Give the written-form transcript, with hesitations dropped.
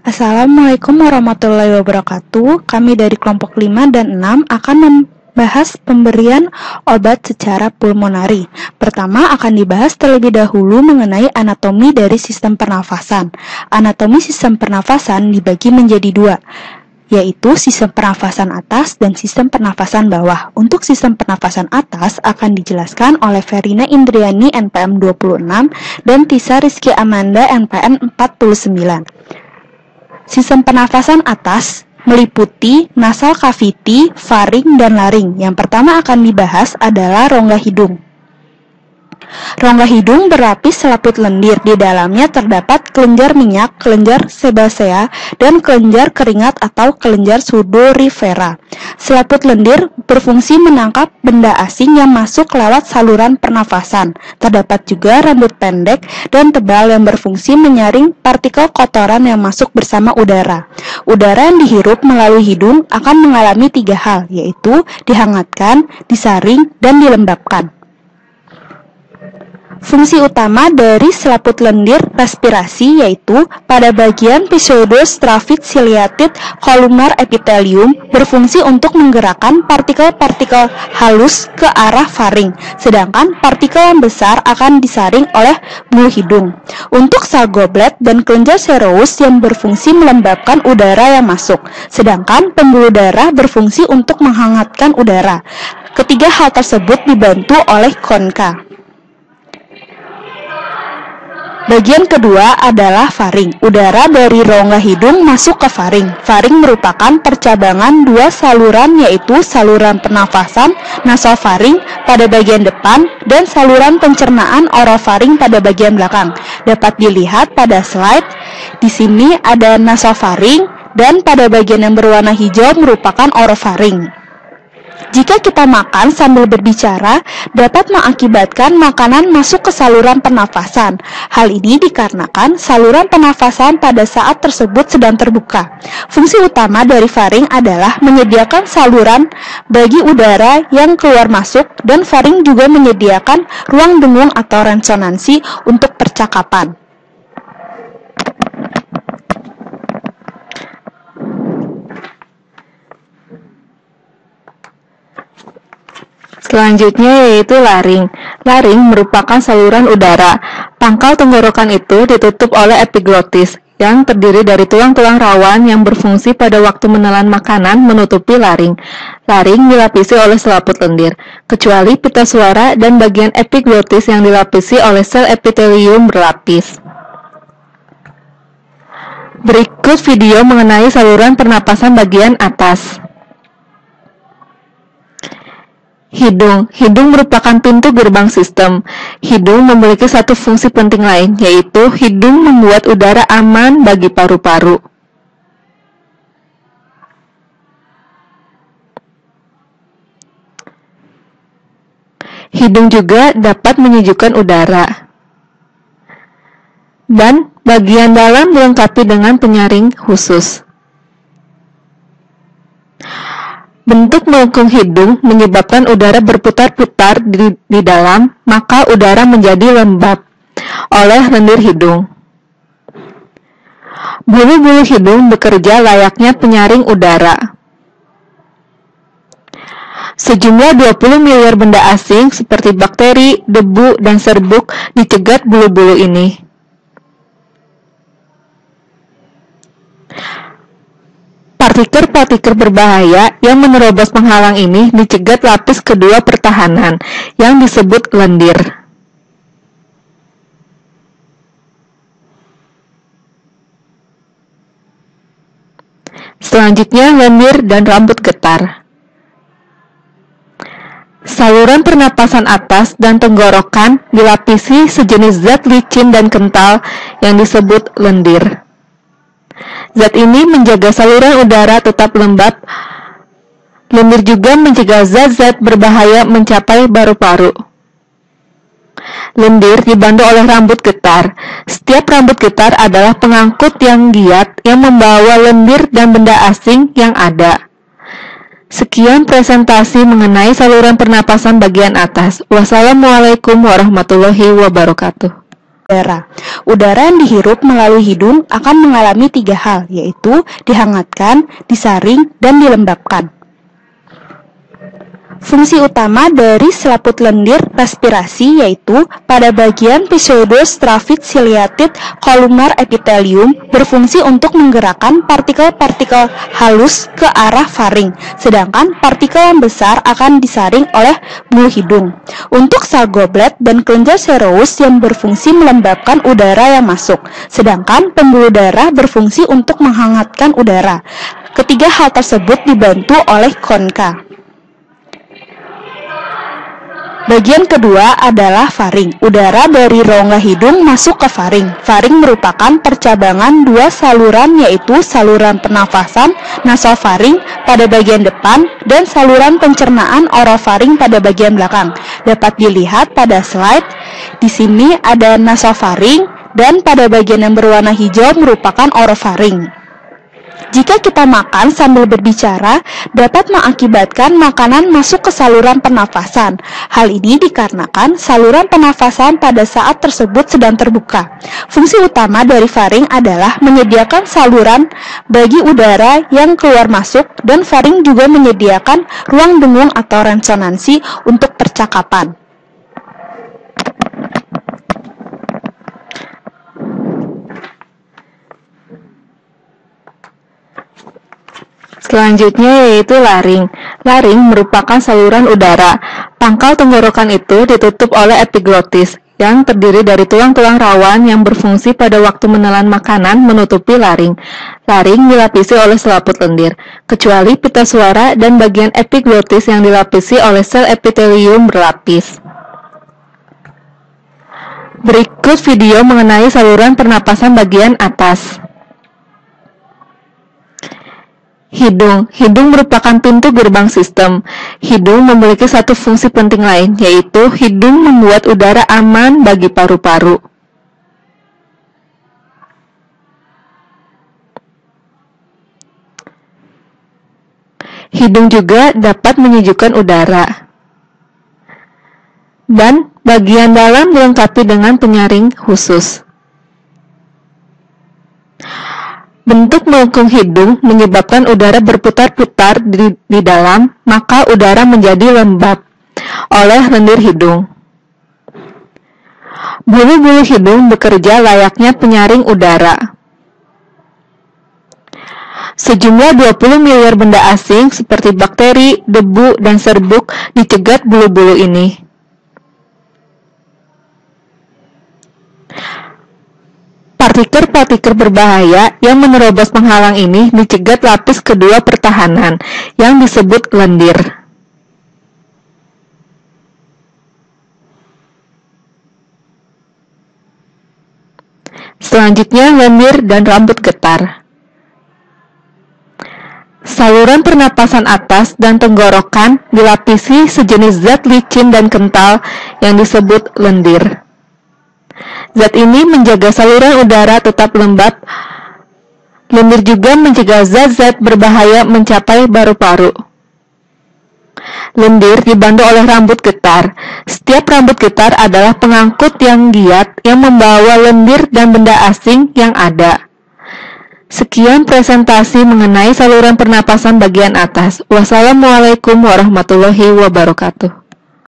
Assalamualaikum warahmatullahi wabarakatuh. Kami dari kelompok 5 dan 6 akan membahas pemberian obat secara pulmonari. Pertama akan dibahas terlebih dahulu mengenai anatomi dari sistem pernafasan. Anatomi sistem pernafasan dibagi menjadi dua, yaitu sistem pernafasan atas dan sistem pernafasan bawah. Untuk sistem pernafasan atas akan dijelaskan oleh Verina Indriani NPM 26 dan Tisa Rizky Amanda NPM 49. Sistem pernafasan atas meliputi nasal cavity, faring, dan laring. Yang pertama akan dibahas adalah rongga hidung. Rongga hidung berlapis selaput lendir. Di dalamnya terdapat kelenjar minyak, kelenjar sebasea, dan kelenjar keringat atau kelenjar sudorifera. Selaput lendir berfungsi menangkap benda asing yang masuk lewat saluran pernafasan. Terdapat juga rambut pendek dan tebal yang berfungsi menyaring partikel kotoran yang masuk bersama udara. Udara yang dihirup melalui hidung akan mengalami 3 hal, yaitu dihangatkan, disaring, dan dilembabkan. Fungsi utama dari selaput lendir respirasi yaitu pada bagian pseudostravid ciliated columnar epithelium berfungsi untuk menggerakkan partikel-partikel halus ke arah faring, sedangkan partikel yang besar akan disaring oleh bulu hidung. Untuk sel goblet dan kelenjar serous yang berfungsi melembabkan udara yang masuk, sedangkan pembuluh darah berfungsi untuk menghangatkan udara. Ketiga hal tersebut dibantu oleh konka. Bagian kedua adalah faring. Udara dari rongga hidung masuk ke faring. Faring merupakan percabangan dua saluran, yaitu saluran pernafasan nasofaring pada bagian depan dan saluran pencernaan orofaring pada bagian belakang. Dapat dilihat pada slide. Di sini ada nasofaring dan pada bagian yang berwarna hijau merupakan orofaring. Jika kita makan sambil berbicara, dapat mengakibatkan makanan masuk ke saluran pernafasan. Hal ini dikarenakan saluran pernafasan pada saat tersebut sedang terbuka. Fungsi utama dari faring adalah menyediakan saluran bagi udara yang keluar masuk, dan faring juga menyediakan ruang dengung atau resonansi untuk percakapan. Selanjutnya yaitu laring. Laring merupakan saluran udara. Pangkal tenggorokan itu ditutup oleh epiglotis yang terdiri dari tulang-tulang rawan yang berfungsi pada waktu menelan makanan menutupi laring. Laring dilapisi oleh selaput lendir, kecuali pita suara dan bagian epiglotis yang dilapisi oleh sel epitelium berlapis. Berikut video mengenai saluran pernapasan bagian atas. Hidung. Hidung merupakan pintu gerbang sistem. Hidung memiliki satu fungsi penting lain, yaitu hidung membuat udara aman bagi paru-paru. Hidung juga dapat menyejukkan udara. Dan bagian dalam dilengkapi dengan penyaring khusus. Bentuk melengkung hidung menyebabkan udara berputar-putar di dalam, maka udara menjadi lembab oleh lendir hidung. Bulu-bulu hidung bekerja layaknya penyaring udara. Sejumlah 20 miliar benda asing seperti bakteri, debu, dan serbuk dicegat bulu-bulu ini. Partikel-partikel berbahaya yang menerobos penghalang ini dicegat lapis kedua pertahanan yang disebut lendir. Selanjutnya lendir dan rambut getar. Saluran pernapasan atas dan tenggorokan dilapisi sejenis zat licin dan kental yang disebut lendir. Zat ini menjaga saluran udara tetap lembab. Lendir juga mencegah zat-zat berbahaya mencapai paru-paru. Lendir dibantu oleh rambut getar. Setiap rambut getar adalah pengangkut yang giat yang membawa lendir dan benda asing yang ada. Sekian presentasi mengenai saluran pernapasan bagian atas. Wassalamualaikum warahmatullahi wabarakatuh. udara. Udara yang dihirup melalui hidung akan mengalami 3 hal, yaitu dihangatkan, disaring, dan dilembabkan. Fungsi utama dari selaput lendir respirasi yaitu pada bagian pseudostravid ciliated columnar epithelium berfungsi untuk menggerakkan partikel-partikel halus ke arah faring, sedangkan partikel yang besar akan disaring oleh bulu hidung. Untuk sel goblet dan kelenjar sereus yang berfungsi melembabkan udara yang masuk, sedangkan pembuluh darah berfungsi untuk menghangatkan udara. Ketiga hal tersebut dibantu oleh konka. Bagian kedua adalah faring. Udara dari rongga hidung masuk ke faring. Faring merupakan percabangan 2 saluran, yaitu saluran pernafasan nasofaring pada bagian depan dan saluran pencernaan orofaring pada bagian belakang. Dapat dilihat pada slide. Di sini ada nasofaring dan pada bagian yang berwarna hijau merupakan orofaring. Jika kita makan sambil berbicara, dapat mengakibatkan makanan masuk ke saluran pernafasan. Hal ini dikarenakan saluran pernafasan pada saat tersebut sedang terbuka. Fungsi utama dari faring adalah menyediakan saluran bagi udara yang keluar masuk, dan faring juga menyediakan ruang dengung atau resonansi untuk percakapan. Selanjutnya yaitu laring. Laring merupakan saluran udara. Pangkal tenggorokan itu ditutup oleh epiglotis yang terdiri dari tulang-tulang rawan yang berfungsi pada waktu menelan makanan menutupi laring. Laring dilapisi oleh selaput lendir, kecuali pita suara dan bagian epiglotis yang dilapisi oleh sel epitelium berlapis. Berikut video mengenai saluran pernapasan bagian atas. Hidung. Hidung merupakan pintu gerbang sistem. Hidung memiliki satu fungsi penting lain, yaitu hidung membuat udara aman bagi paru-paru. Hidung juga dapat menyejukkan udara. Dan bagian dalam dilengkapi dengan penyaring khusus. Bentuk melengkung hidung menyebabkan udara berputar-putar di dalam, maka udara menjadi lembab oleh lendir hidung. Bulu-bulu hidung bekerja layaknya penyaring udara. Sejumlah 20 miliar benda asing seperti bakteri, debu, dan serbuk dicegat bulu-bulu ini. Partikel-partikel berbahaya yang menerobos penghalang ini dicegat lapis kedua pertahanan yang disebut lendir. Selanjutnya lendir dan rambut getar. Saluran pernapasan atas dan tenggorokan dilapisi sejenis zat licin dan kental yang disebut lendir. Zat ini menjaga saluran udara tetap lembab. Lendir juga mencegah zat-zat berbahaya mencapai paru-paru. Lendir dibantu oleh rambut getar. Setiap rambut getar adalah pengangkut yang giat yang membawa lendir dan benda asing yang ada. Sekian presentasi mengenai saluran pernapasan bagian atas. Wassalamualaikum warahmatullahi wabarakatuh.